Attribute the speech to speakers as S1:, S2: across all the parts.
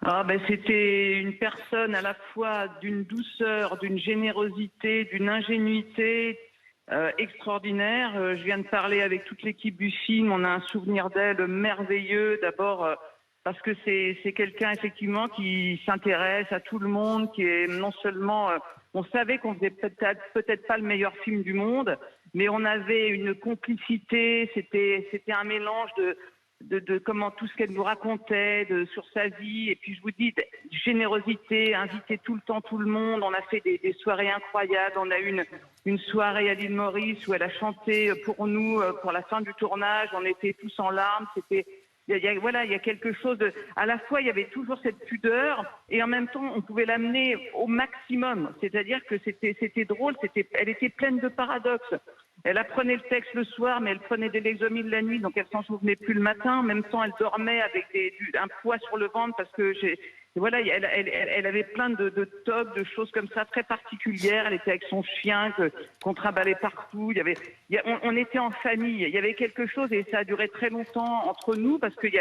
S1: Ah ben c'était une personne à la fois d'une douceur, d'une générosité, d'une ingénuité extraordinaire. Je viens de parler avec toute l'équipe du film. On a un souvenir d'elle merveilleux. D'abord parce que c'est quelqu'un effectivement qui s'intéresse à tout le monde, qui est non seulement on savait qu'on faisait peut-être pas le meilleur film du monde, mais on avait une complicité. C'était un mélange de comment tout ce qu'elle nous racontait sur sa vie, et puis je vous dis générosité, inviter tout le temps tout le monde. On a fait des soirées incroyables. On a eu une soirée à l'île Maurice où elle a chanté pour nous pour la fin du tournage. On était tous en larmes. C'était voilà, il y a quelque chose de, à la fois il y avait toujours cette pudeur et en même temps on pouvait l'amener au maximum, c'est-à-dire que c'était drôle, elle était pleine de paradoxes. Elle apprenait le texte le soir, mais elle prenait des Lexomil la nuit, donc elle s'en souvenait plus le matin. En même temps, elle dormait avec un poids sur le ventre parce que voilà, elle avait plein de tocs, de choses comme ça très particulières. Elle était avec son chien qu'on trimballait partout. On était en famille. Il y avait quelque chose et ça a duré très longtemps entre nous parce qu'il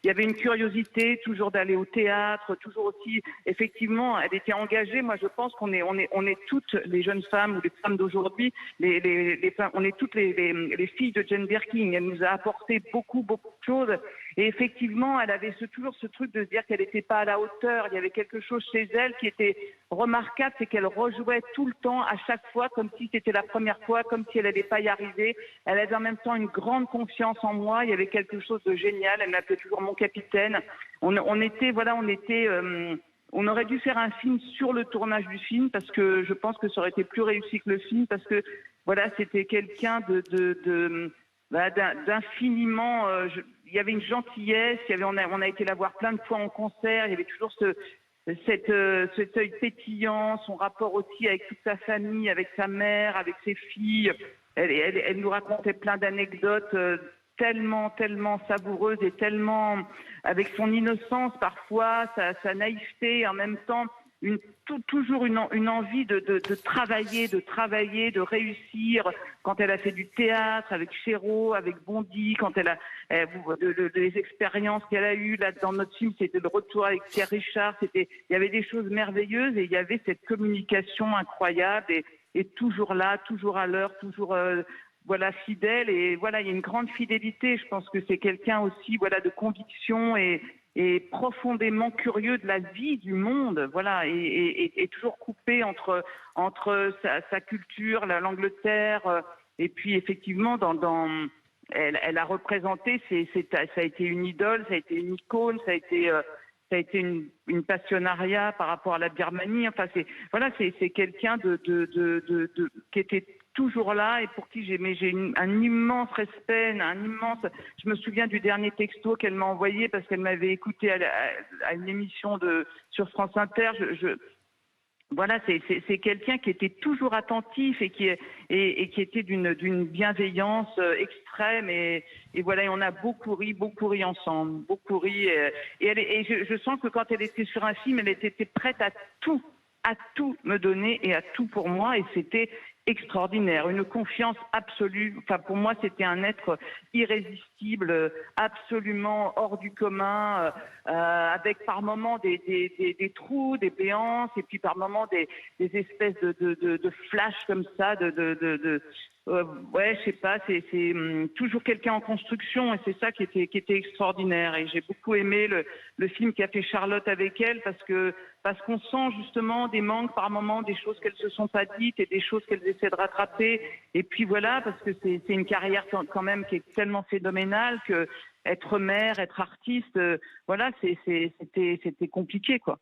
S1: y avait une curiosité toujours d'aller au théâtre, toujours aussi. Effectivement, elle était engagée. Moi, je pense qu'on est toutes les jeunes femmes ou les femmes d'aujourd'hui, on est toutes les filles de Jane Birkin. Elle nous a apporté beaucoup de choses. Et effectivement, elle avait toujours ce truc de se dire qu'elle n'était pas à la hauteur. Il y avait quelque chose chez elle qui était remarquable, c'est qu'elle rejouait tout le temps, à chaque fois, comme si c'était la première fois, comme si elle n'allait pas y arriver. Elle avait en même temps une grande confiance en moi. Il y avait quelque chose de génial. Elle m'appelait toujours mon capitaine. On aurait dû faire un film sur le tournage du film parce que je pense que ça aurait été plus réussi que le film parce que voilà, c'était quelqu'un d'infiniment. Il y avait une gentillesse. On a été la voir plein de fois en concert. Il y avait toujours cet œil pétillant, son rapport aussi avec toute sa famille, avec sa mère, avec ses filles. Elle nous racontait plein d'anecdotes tellement savoureuses et tellement avec son innocence parfois, sa naïveté, en même temps toujours une envie de travailler, de réussir. Quand elle a fait du théâtre avec Chéreau, avec Bondy, quand elle a les expériences qu'elle a eues là dans notre film, c'était le retour avec Pierre Richard. Il y avait des choses merveilleuses et il y avait cette communication incroyable et toujours là, toujours à l'heure, toujours voilà fidèle. Et voilà, il y a une grande fidélité. Je pense que c'est quelqu'un aussi voilà de conviction et profondément curieux de la vie du monde, voilà, et toujours coupé entre sa culture, l'Angleterre, et puis effectivement elle a représenté, ça a été une idole, ça a été une icône, ça a été une passionnariat par rapport à la Birmanie. Enfin, c'est quelqu'un qui était toujours là et pour qui j'ai un immense respect, je me souviens du dernier texto qu'elle m'a envoyé parce qu'elle m'avait écouté à une émission sur France Inter. Voilà, c'est quelqu'un qui était toujours attentif et qui était d'une bienveillance extrême et voilà, et on a beaucoup ri ensemble, beaucoup ri et je sens que quand elle était sur un film, elle était prête à tout me donner et à tout pour moi et c'était extraordinaire, une confiance absolue. Enfin, pour moi, c'était un être irrésistible, absolument hors du commun, avec par moments des trous, des béances, et puis par moments des espèces de flashs comme ça, ouais, je sais pas, c'est toujours quelqu'un en construction, et c'est ça qui était extraordinaire. Et j'ai beaucoup aimé le film qu'a fait Charlotte avec elle, parce qu'on sent justement des manques par moments, des choses qu'elles se sont pas dites et des choses qu'elles essaient de rattraper. Et puis voilà, parce que c'est une carrière quand même qui est tellement phénoménale que être mère, être artiste, voilà, c'était compliqué, quoi.